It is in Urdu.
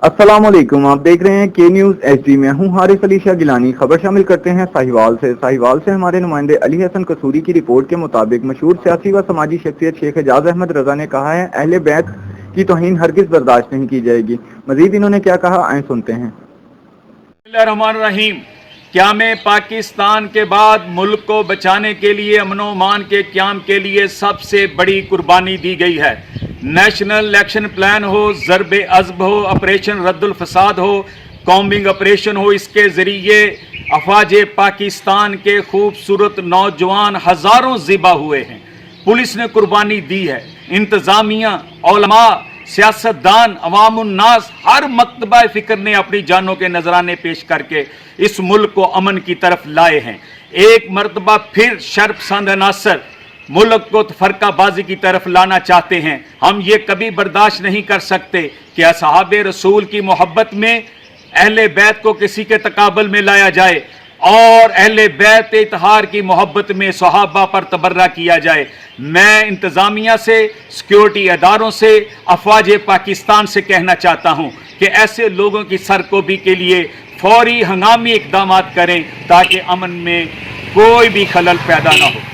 السلام علیکم، آپ دیکھ رہے ہیں کے نیوز ایچ ڈی۔ میں ہوں حارث علی شاہ گیلانی۔ خبر شامل کرتے ہیں ساہیوال سے ہمارے نمائندے علی حسن قصوری کی رپورٹ کے مطابق مشہور سیاسی و سماجی شخصیت شیخ اعجاز احمد رضا نے کہا ہے اہل بیت کی توہین ہرگز برداشت نہیں کی جائے گی۔ مزید انہوں نے کیا کہا، آئیں سنتے ہیں۔ بسم اللہ الرحمن الرحیم۔ قیام پاکستان کے بعد ملک کو بچانے کے لیے، امن و امان کے قیام کے لیے سب سے بڑی قربانی دی گئی ہے۔ نیشنل ایکشن پلان ہو، ضرب عضب ہو، آپریشن رد الفساد ہو، کامبنگ آپریشن ہو، اس کے ذریعے افواج پاکستان کے خوبصورت نوجوان ہزاروں ذبح ہوئے ہیں۔ پولیس نے قربانی دی ہے، انتظامیہ، علماء، سیاستدان، عوام الناس، ہر مکتبہ فکر نے اپنی جانوں کے نذرانے پیش کر کے اس ملک کو امن کی طرف لائے ہیں۔ ایک مرتبہ پھر شرپسند عناصر ملک کو فرقہ بازی کی طرف لانا چاہتے ہیں۔ ہم یہ کبھی برداشت نہیں کر سکتے کہ اصحاب رسول کی محبت میں اہل بیت کو کسی کے تقابل میں لایا جائے اور اہل بیت اطہار کی محبت میں صحابہ پر تبرہ کیا جائے۔ میں انتظامیہ سے، سیکیورٹی اداروں سے، افواج پاکستان سے کہنا چاہتا ہوں کہ ایسے لوگوں کی سرکوبی کے لیے فوری ہنگامی اقدامات کریں تاکہ امن میں کوئی بھی خلل پیدا نہ ہو۔